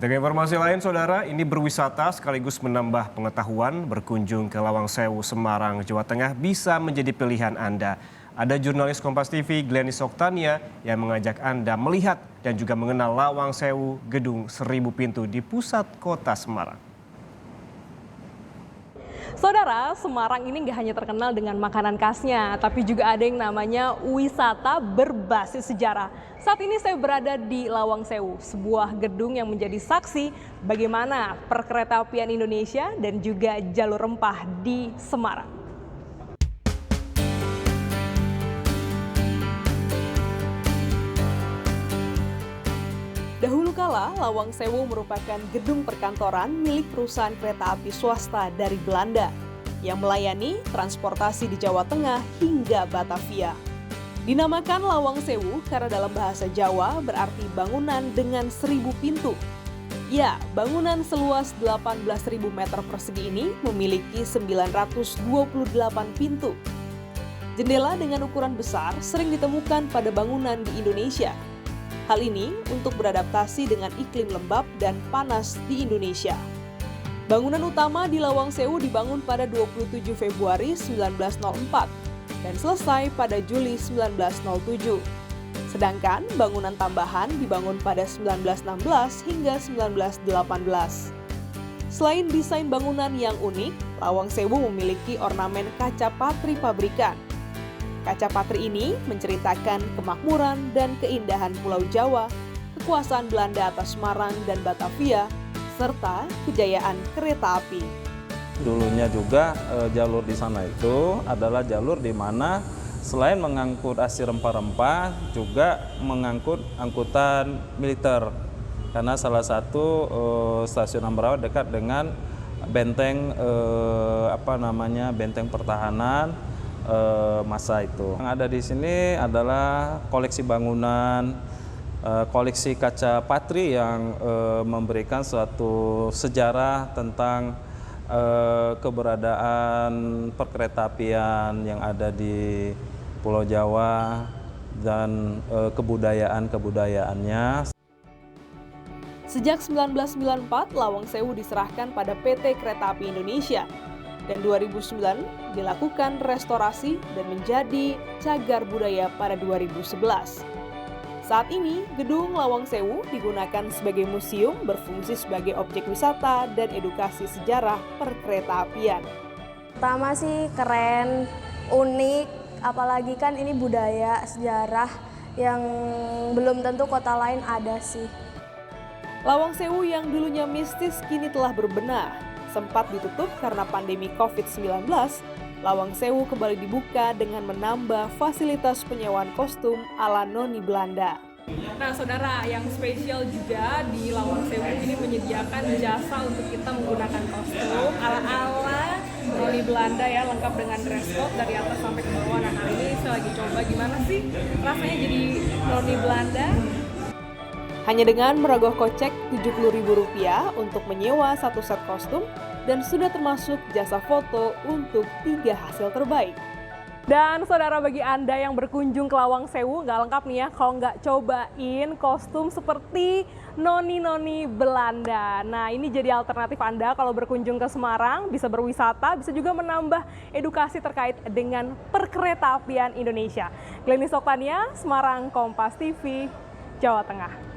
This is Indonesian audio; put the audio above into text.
Dengan informasi lain, Saudara, ini berwisata sekaligus menambah pengetahuan. Berkunjung ke Lawang Sewu, Semarang, Jawa Tengah bisa menjadi pilihan Anda. Ada jurnalis Kompas TV, Glenis Oktania, yang mengajak Anda melihat dan juga mengenal Lawang Sewu, gedung 1000 pintu di pusat kota Semarang. Saudara, Semarang ini nggak hanya terkenal dengan makanan khasnya, tapi juga ada yang namanya wisata berbasis sejarah. Saat ini saya berada di Lawang Sewu, sebuah gedung yang menjadi saksi bagaimana perkeretaapian Indonesia dan juga jalur rempah di Semarang. Dahulu kala, Lawang Sewu merupakan gedung perkantoran milik perusahaan kereta api swasta dari Belanda yang melayani transportasi di Jawa Tengah hingga Batavia. Dinamakan Lawang Sewu karena dalam bahasa Jawa berarti bangunan dengan 1000 pintu. Ya, bangunan seluas 18.000 meter persegi ini memiliki 928 pintu. Jendela dengan ukuran besar sering ditemukan pada bangunan di Indonesia. Hal ini untuk beradaptasi dengan iklim lembab dan panas di Indonesia. Bangunan utama di Lawang Sewu dibangun pada 27 Februari 1904 dan selesai pada Juli 1907. Sedangkan bangunan tambahan dibangun pada 1916 hingga 1918. Selain desain bangunan yang unik, Lawang Sewu memiliki ornamen kaca patri pabrikan. Kaca patri ini menceritakan kemakmuran dan keindahan Pulau Jawa, kekuasaan Belanda atas Semarang dan Batavia, serta kejayaan kereta api. Dulunya juga jalur di sana itu adalah jalur di mana selain mengangkut hasil rempah-rempah, juga mengangkut angkutan militer. Karena salah satu stasiun Ambarawa dekat dengan benteng benteng pertahanan masa itu. Yang ada di sini adalah koleksi bangunan, koleksi kaca patri yang memberikan suatu sejarah tentang keberadaan perkeretaapian yang ada di Pulau Jawa dan kebudayaan-kebudayaannya. Sejak 1994, Lawang Sewu diserahkan pada PT Kereta Api Indonesia. Dan 2009 dilakukan restorasi dan menjadi cagar budaya pada 2011. Saat ini, gedung Lawang Sewu digunakan sebagai museum berfungsi sebagai objek wisata dan edukasi sejarah perkeretaapian. Pertama sih keren, unik, apalagi kan ini budaya, sejarah yang belum tentu kota lain ada sih. Lawang Sewu yang dulunya mistis kini telah berbenah. Sempat ditutup karena pandemi COVID-19, Lawang Sewu kembali dibuka dengan menambah fasilitas penyewaan kostum ala noni Belanda. Nah, Saudara, yang spesial juga di Lawang Sewu ini menyediakan jasa untuk kita menggunakan kostum ala-ala noni Belanda ya, lengkap dengan dress code dari atas sampai ke bawah. Nah, hari ini saya lagi coba gimana sih rasanya jadi noni Belanda. Hanya dengan merogoh kocek Rp70.000 untuk menyewa satu set kostum dan sudah termasuk jasa foto untuk 3 hasil terbaik. Dan Saudara, bagi Anda yang berkunjung ke Lawang Sewu nggak lengkap nih ya kalau nggak cobain kostum seperti noni-noni Belanda. Nah, ini jadi alternatif Anda kalau berkunjung ke Semarang, bisa berwisata, bisa juga menambah edukasi terkait dengan perkeretaapian Indonesia. Glenis Oktania, Semarang, Kompas TV, Jawa Tengah.